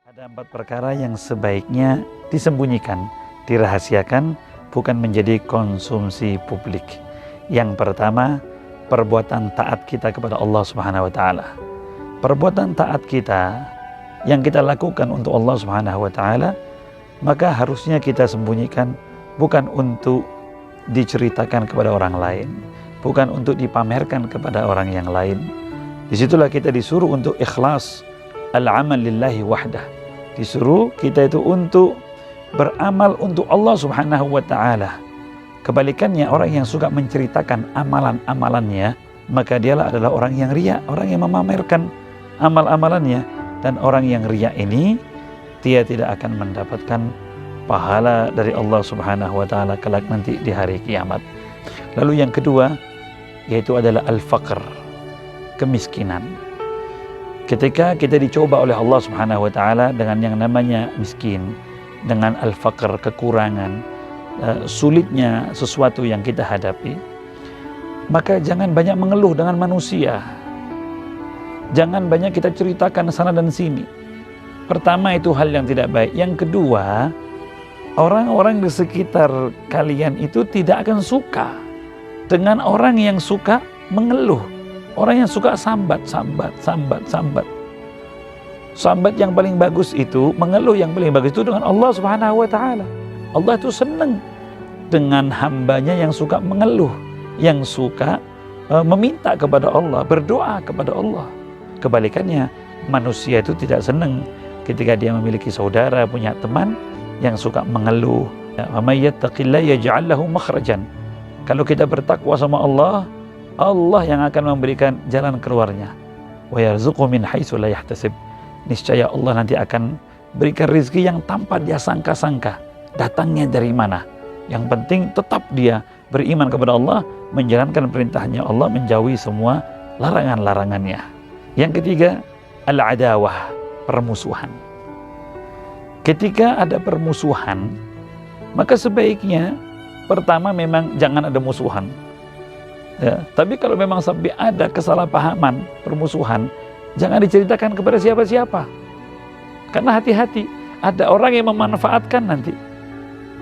Ada 4 perkara yang sebaiknya disembunyikan, dirahasiakan, bukan menjadi konsumsi publik. Yang pertama, perbuatan taat kita kepada Allah Subhanahu wa taala. Perbuatan taat kita yang kita lakukan untuk Allah Subhanahu wa taala, maka harusnya kita sembunyikan, bukan untuk diceritakan kepada orang lain, bukan untuk dipamerkan kepada orang yang lain. Disitulah kita disuruh untuk ikhlas, al-amal lillahi wahdah. Disuruh kita itu untuk beramal untuk Allah Subhanahu wa taala. Kebalikannya, orang yang suka menceritakan amalan-amalannya, maka dialah adalah orang yang riya, orang yang memamerkan amal-amalannya. Dan orang yang riya ini, dia tidak akan mendapatkan pahala dari Allah Subhanahu wa taala kelak nanti di hari kiamat. Lalu yang kedua, yaitu adalah al-faqr, kemiskinan. Ketika kita dicoba oleh Allah Subhanahu wa taala dengan yang namanya miskin, dengan al-faqr, kekurangan, sulitnya sesuatu yang kita hadapi, maka jangan banyak mengeluh dengan manusia. Jangan banyak kita ceritakan sana dan sini. Pertama, itu hal yang tidak baik. Yang kedua, orang-orang di sekitar kalian itu tidak akan suka dengan orang yang suka mengeluh. Orang yang suka sambat. Sambat yang paling bagus itu, mengeluh yang paling bagus itu dengan Allah Subhanahu wa taala. Allah itu senang dengan hambanya yang suka mengeluh, yang suka meminta kepada Allah, berdoa kepada Allah. Kebalikannya, manusia itu tidak senang ketika dia memiliki saudara, punya teman yang suka mengeluh. Wa may yattaqillaha yaj'al lahu makhrajan. Kalau kita bertakwa sama Allah, Allah yang akan memberikan jalan keluarnya. Wa yarzuqhu min haitsu la yahtasib. Niscaya Allah nanti akan berikan rezeki yang tanpa dia sangka-sangka. Datangnya dari mana? Yang penting tetap dia beriman kepada Allah, menjalankan perintahnya Allah, menjauhi semua larangan-larangannya. Yang ketiga, al-adawah, permusuhan. Ketika ada permusuhan, maka sebaiknya pertama memang jangan ada musuhan. Ya, tapi kalau memang sampai ada kesalahpahaman, permusuhan, jangan diceritakan kepada siapa-siapa. Karena hati-hati, ada orang yang memanfaatkan nanti.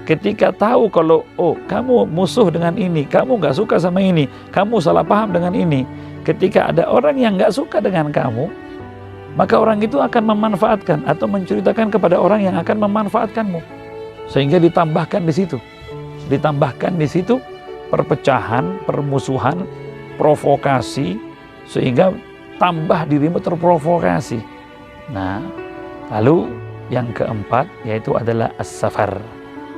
Ketika tahu kalau, oh kamu musuh dengan ini, kamu gak suka sama ini, kamu salah paham dengan ini. Ketika ada orang yang gak suka dengan kamu, maka orang itu akan memanfaatkan atau menceritakan kepada orang yang akan memanfaatkanmu. Sehingga ditambahkan di situ. Ditambahkan di situ perpecahan, permusuhan, provokasi, sehingga tambah dirimu terprovokasi. Nah, lalu yang keempat yaitu adalah as-safar.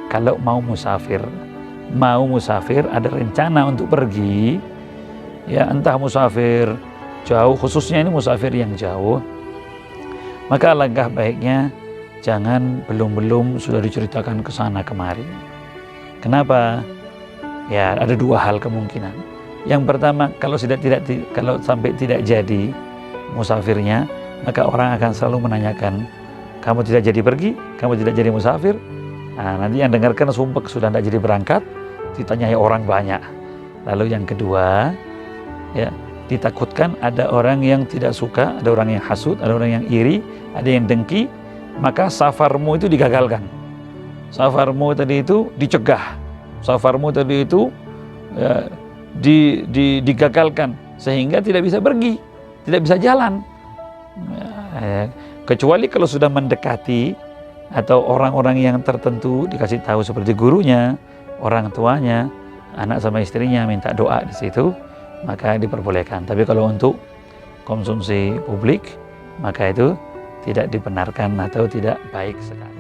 Kalau mau musafir, ada rencana untuk pergi, ya entah musafir jauh, khususnya ini musafir yang jauh, maka alangkah baiknya jangan belum sudah diceritakan ke sana kemari. Kenapa? Ya, ada 2 hal kemungkinan. Yang pertama, kalau sampai tidak jadi musafirnya, maka orang akan selalu menanyakan, kamu tidak jadi pergi, kamu tidak jadi musafir. Nah, nanti yang dengarkan sumpek sudah tidak jadi berangkat, ditanyai orang banyak. Lalu yang kedua, ya, ditakutkan ada orang yang tidak suka, ada orang yang hasud, ada orang yang iri, ada yang dengki, maka safarmu itu digagalkan. Safarmu tadi itu dicegah. Safarmu tadi itu ya, digagalkan sehingga tidak bisa pergi, tidak bisa jalan. Ya, kecuali kalau sudah mendekati atau orang-orang yang tertentu dikasih tahu seperti gurunya, orang tuanya, anak sama istrinya minta doa di situ, maka diperbolehkan. Tapi kalau untuk konsumsi publik, maka itu tidak dibenarkan atau tidak baik sekali.